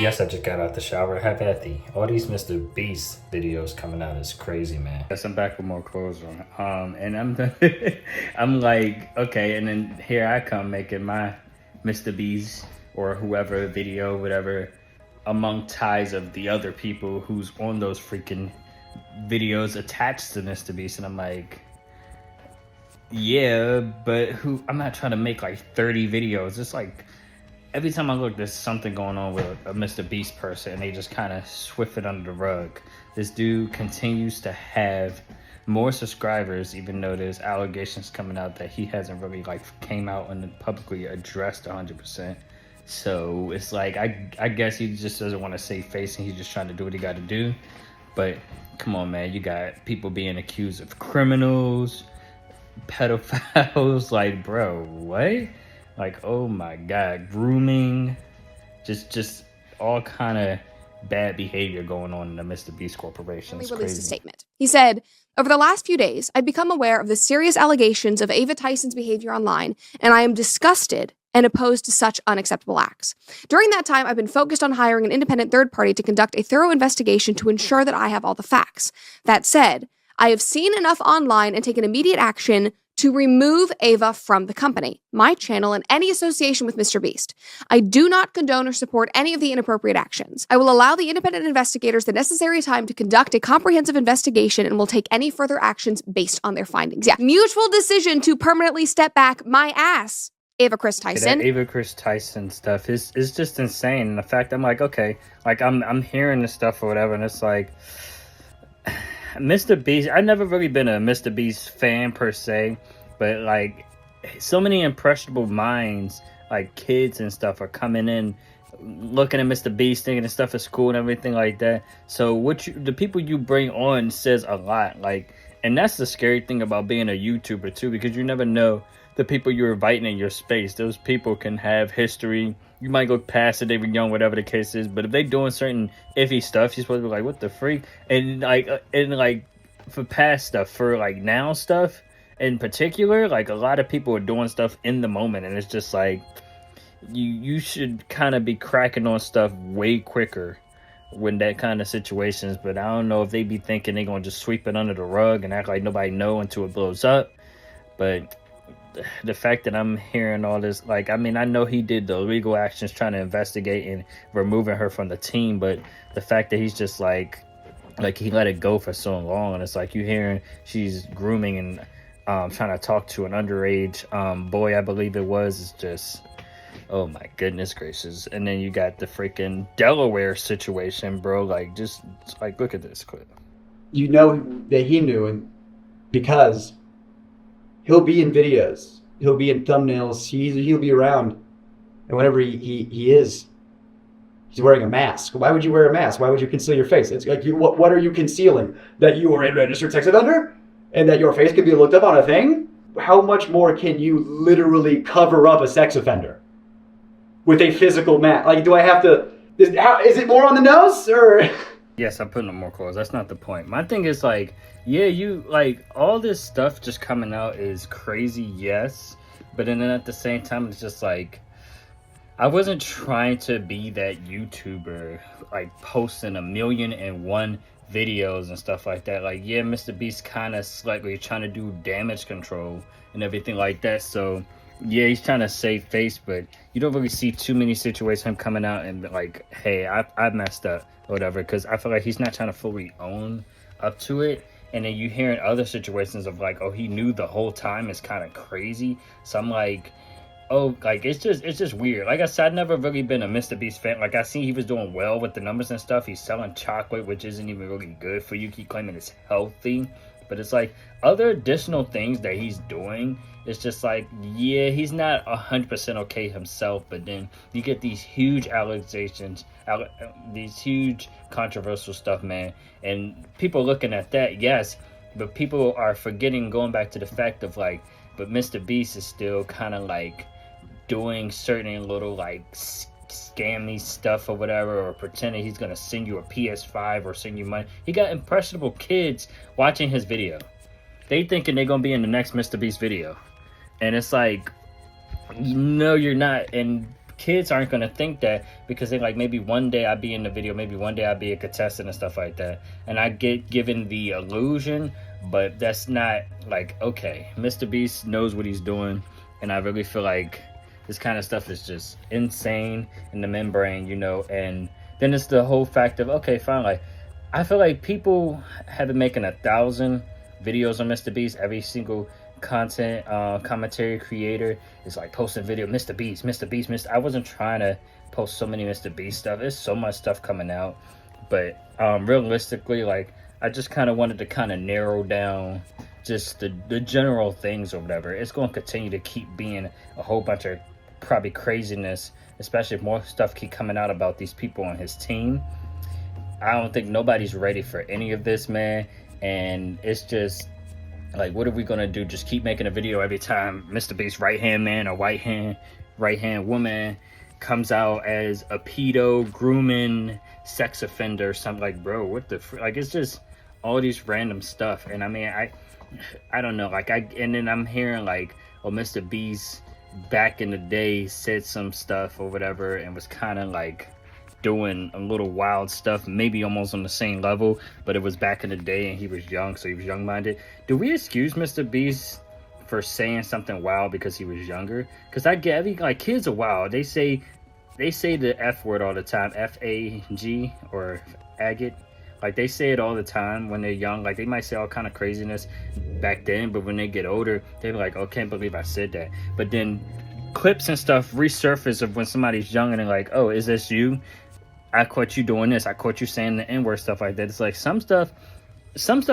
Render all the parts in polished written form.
Yes, I just got out the shower. Have at thee. All these Mr.Beast videos coming out is crazy, man. Yes, I'm back with more clothes on. And I'm like, okay, and then here I come making my Mr.Beast or whoever video, whatever, among ties of the other people who's on those freaking videos attached to Mr.Beast. And I'm like, yeah, but who? I'm not trying to make like 30 videos. It's like every time I look, there's something going on with a Mr.Beast person, and they just kind of swift it under the rug. This dude continues to have more subscribers, even though there's allegations coming out that he hasn't really like came out and publicly addressed 100%. So it's like I guess he just doesn't want to save face, and he's just trying to do what he got to do. But come on, man, you got people being accused of criminals, pedophiles. Like, bro, what? Like, oh my god, grooming, just all kind of bad behavior going on in the Mr.Beast Corporation. It's released crazy. a statement. He said, "Over the last few days, I've become aware of the serious allegations of Ava Tyson's behavior online, and I am disgusted and opposed to such unacceptable acts. During that time, I've been focused on hiring an independent third party to conduct a thorough investigation to ensure that I have all the facts. That said, I have seen enough online and taken immediate action to remove Ava from the company, my channel, and any association with Mr.Beast. I do not condone or support any of the inappropriate actions. I will allow the independent investigators the necessary time to conduct a comprehensive investigation and will take any further actions based on their findings." Yeah, mutual decision to permanently step back my ass, Ava Chris Tyson. That Ava Chris Tyson stuff is just insane. And the fact I'm like, okay, like I'm hearing this stuff or whatever, and it's like, Mr.Beast, I've never really been a Mr.Beast fan per se, but like so many impressionable minds, like kids and stuff, are coming in looking at Mr.Beast, thinking the stuff is cool and everything like that. So the people you bring on says a lot. Like, and that's the scary thing about being a YouTuber too, because you never know the people you're inviting in your space. Those people can have history. You might go past it, they were young, whatever the case is, but if they doing certain iffy stuff, you're supposed to be like, what the freak? And like for past stuff, for like now stuff in particular, like a lot of people are doing stuff in the moment, and it's just like you should kind of be cracking on stuff way quicker when that kind of situations. But I don't know if they be thinking they're gonna just sweep it under the rug and act like nobody know until it blows up. But the fact that I'm hearing all this, like, I mean, I know he did the legal actions trying to investigate and removing her from the team, but the fact that he's just like he let it go for so long, and it's like you hearing she's grooming and trying to talk to an underage boy, I believe it was. It's just, oh my goodness gracious. And then you got the freaking Delaware situation, bro. Like, just like, look at this clip. You know that he knew, and because he'll be in videos, he'll be in thumbnails, he'll be around, and whenever he is, he's wearing a mask. Why would you wear a mask? Why would you conceal your face? It's like, what are you concealing? That you are a registered sex offender? And that your face can be looked up on a thing? How much more can you literally cover up a sex offender with a physical mask? Like, do I have to, is it more on the nose, or? Yes, I'm putting up more clothes. That's not the point. My thing is like, yeah, you like all this stuff just coming out is crazy, yes. But then at the same time, it's just like, I wasn't trying to be that YouTuber, like posting 1,000,001 videos and stuff like that. Like, yeah, Mr.Beast kind of slightly trying to do damage control and everything like that. So yeah, he's trying to save face, but you don't really see too many situations him coming out and be like, hey, I messed up or whatever, because I feel like he's not trying to fully own up to it. And then you hear in other situations of like, oh, he knew the whole time. Is kind of crazy. So I'm like, oh, like it's just weird. Like I said, I've never really been a Mr.Beast fan. Like I seen he was doing well with the numbers and stuff. He's selling chocolate, which isn't even really good for you. Keep claiming it's healthy, but it's like other additional things that he's doing. It's just like, yeah, he's not 100% okay himself. But then you get these huge allegations, these huge controversial stuff, man. And people looking at that, yes, but people are forgetting, going back to the fact of like, but Mr.Beast is still kind of like doing certain little like scammy stuff or whatever, or pretending he's gonna send you a PS5 or send you money. He got impressionable kids watching his video. They thinking they're gonna be in the next Mr.Beast video, and it's like, no, you're not. And kids aren't going to think that, because they like, maybe one day I'll be in the video, maybe one day I'll be a contestant and stuff like that, and I get given the illusion. But that's not like, okay, Mr. Beast knows what he's doing, and I really feel like this kind of stuff is just insane in the membrane, you know. And then it's the whole fact of, okay, fine, like, I feel like people have been making 1,000 videos on Mr. Beast. Every single content commentary creator is like posting video, Mr. Beast, Mr. Beast, Mr. I wasn't trying to post so many Mr. Beast stuff. There's so much stuff coming out, but realistically, like, I just kind of wanted to kind of narrow down just the general things or whatever. It's going to continue to keep being a whole bunch of probably craziness, especially if more stuff keep coming out about these people on his team. I don't think nobody's ready for any of this, man. And it's just like, what are we gonna do? Just keep making a video every time Mr. Beast's right hand man or right hand woman comes out as a pedo, grooming, sex offender, something? Like, bro, what the like, it's just all these random stuff. And I mean, I don't know, like, and then I'm hearing like, oh, Mr. Beast back in the day said some stuff or whatever, and was kind of like doing a little wild stuff, maybe almost on the same level, but it was back in the day and he was young, so he was young-minded. Do we excuse Mr. Beast for saying something wild because he was younger? Because I get, like, kids are wild. They say the F word all the time, F-A-G, or agate. Like, they say it all the time when they're young. Like, they might say all kind of craziness back then, but when they get older, they're like, oh, can't believe I said that. But then clips and stuff resurface of when somebody's young and they're like, oh, is this you? I caught you doing this. I caught you saying the N-word, stuff like that. It's like some stuff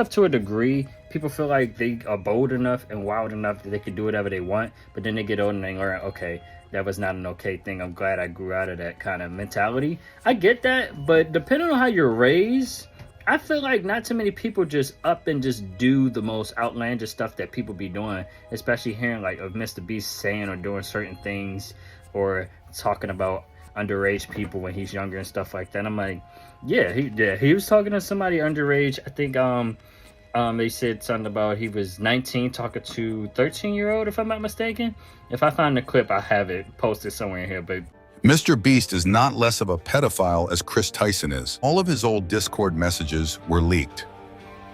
to a degree, people feel like they are bold enough and wild enough that they can do whatever they want. But then they get older and they learn, okay, that was not an okay thing. I'm glad I grew out of that kind of mentality. I get that, but depending on how you're raised, I feel like not too many people just up and just do the most outlandish stuff that people be doing, especially hearing like of Mr. Beast saying or doing certain things or talking about underage people when he's younger and stuff like that. I'm like, he was talking to somebody underage. I think they said something about he was 19 talking to 13-year-old, if I'm not mistaken. If I find the clip, I'll have it posted somewhere in here. But Mr. Beast is not less of a pedophile as Chris Tyson is. All of his old Discord messages were leaked.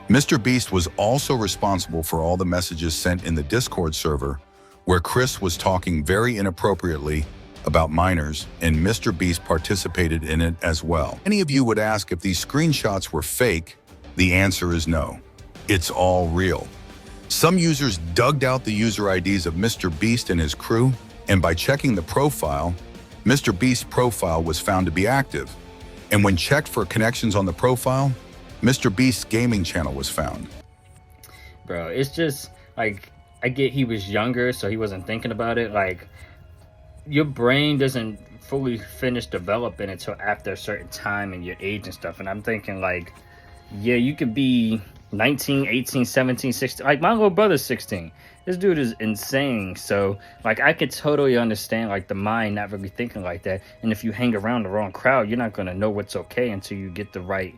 Mr. Beast was also responsible for all the messages sent in the Discord server where Chris was talking very inappropriately about minors, and Mr. Beast participated in it as well. Many of you would ask if these screenshots were fake. The answer is no. It's all real. Some users dug out the user IDs of Mr. Beast and his crew, and by checking the profile, Mr. Beast's profile was found to be active. And when checked for connections on the profile, Mr. Beast's gaming channel was found. Bro, it's just like, I get he was younger, so he wasn't thinking about it. Like, your brain doesn't fully finish developing until after a certain time and your age and stuff. And I'm thinking like, yeah, you could be 19, 18, 17, 16. Like, my little brother's 16. This dude is insane. So like, I could totally understand like the mind not really thinking like that. And if you hang around the wrong crowd, you're not going to know what's okay until you get the right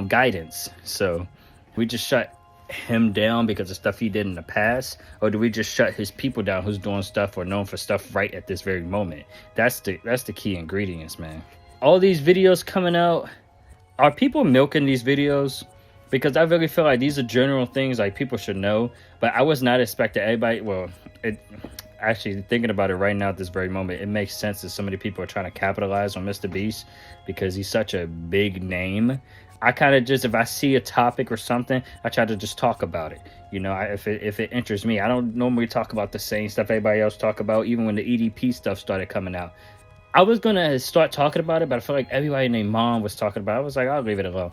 guidance. So we just shut him down because of stuff he did in the past, or do we just shut his people down who's doing stuff or known for stuff right at this very moment? That's the key ingredients, man. All these videos coming out, are people milking these videos? Because I really feel like these are general things like people should know, but I was not expecting everybody. Well, actually thinking about it right now at this very moment, it makes sense that so many people are trying to capitalize on Mr. Beast because he's such a big name. I kind of just, if I see a topic or something, I try to just talk about it. You know, if it interests me. I don't normally talk about the same stuff everybody else talk about, even when the EDP stuff started coming out. I was going to start talking about it, but I feel like everybody and their mom was talking about it. I was like, I'll leave it alone.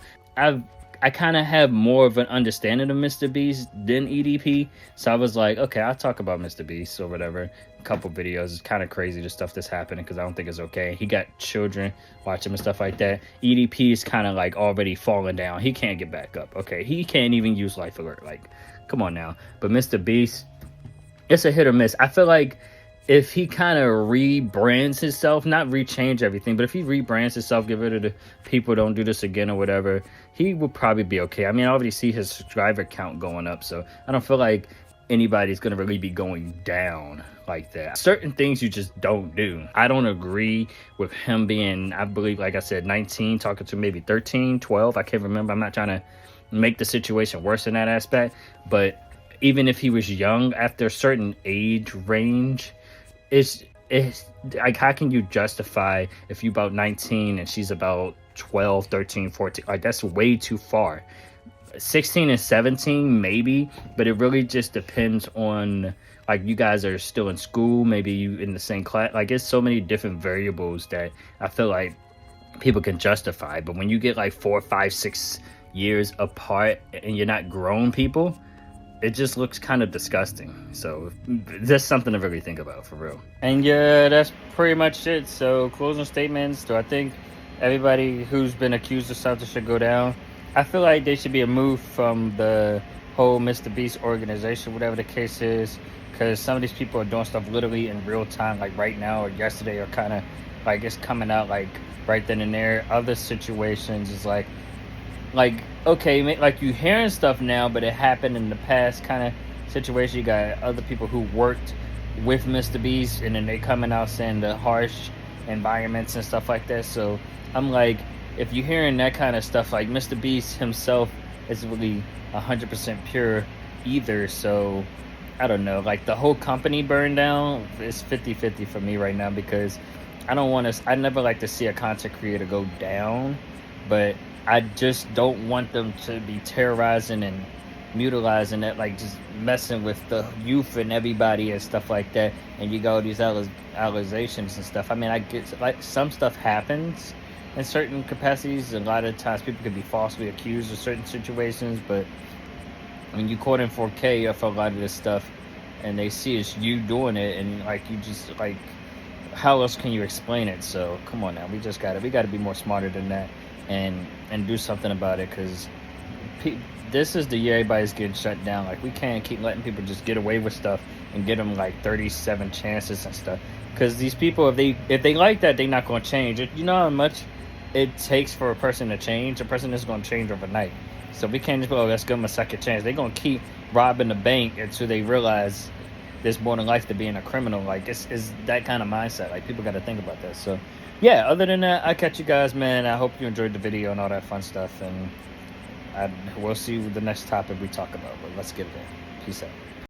I kind of have more of an understanding of Mr. Beast than EDP. So I was like, okay, I'll talk about Mr. Beast or whatever. A couple videos. It's kind of crazy, the stuff that's happening, because I don't think it's okay. He got children watching him and stuff like that. EDP is kind of like already falling down. He can't get back up. Okay, he can't even use Life Alert. Like, come on now. But Mr. Beast, it's a hit or miss. I feel like if he kind of rebrands himself, not rechange everything, but if he rebrands himself, get rid of the people, don't do this again or whatever, he will probably be okay. I mean, I already see his subscriber count going up, so I don't feel like anybody's gonna really be going down like that. Certain things you just don't do. I don't agree with him being, I believe, like I said, 19, talking to maybe 13, 12. I can't remember. I'm not trying to make the situation worse in that aspect. But even if he was young, after a certain age range, it's like, how can you justify if you about 19 and she's about 12, 13, 14? Like, that's way too far. 16 and 17 maybe, but it really just depends on, like, you guys are still in school, maybe you in the same class. Like, it's so many different variables that I feel like people can justify. But when you get like 4, 5, 6 years apart and you're not grown people, it just looks kind of disgusting. So that's something to really think about, for real. And yeah, that's pretty much it. So closing statements. Do I think everybody who's been accused of something should go down? I feel like they should be removed from the whole Mr.Beast organization, whatever the case is, because some of these people are doing stuff literally in real time, like right now or yesterday, or kind of like it's coming out like right then and there. Other situations is like okay, like you hearing stuff now, but it happened in the past kind of situation. You got other people who worked with Mr.Beast, and then they coming out saying the harsh environments and stuff like that. So I'm like, if you're hearing that kind of stuff, like Mr.Beast himself isn't really 100% pure either. So I don't know, like the whole company burned down is 50-50 for me right now, because I never like to see a content creator go down, but I just don't want them to be terrorizing and mutilizing that, like just messing with the youth and everybody and stuff like that. And you got these allegations and stuff. I mean, I get, like, some stuff happens in certain capacities. A lot of times people can be falsely accused of certain situations, but when you caught in 4K for a lot of this stuff and they see it's you doing it, and like you just, like, how else can you explain it? So come on now, we gotta be more smarter than that and do something about it, because this is the year everybody's getting shut down. Like, we can't keep letting people just get away with stuff and get them like 37 chances and stuff, because these people, if they like that, they're not going to change. You know how much it takes for a person to change? A person is going to change overnight. So we can't just go, oh, let's give them a second chance. They're going to keep robbing the bank until they realize there's more than life to being a criminal. Like, it's that kind of mindset. Like, people got to think about that. So yeah, other than that, I catch you guys, man. I hope you enjoyed the video and all that fun stuff, and we'll see the next topic we talk about. But let's get it in. Peace out.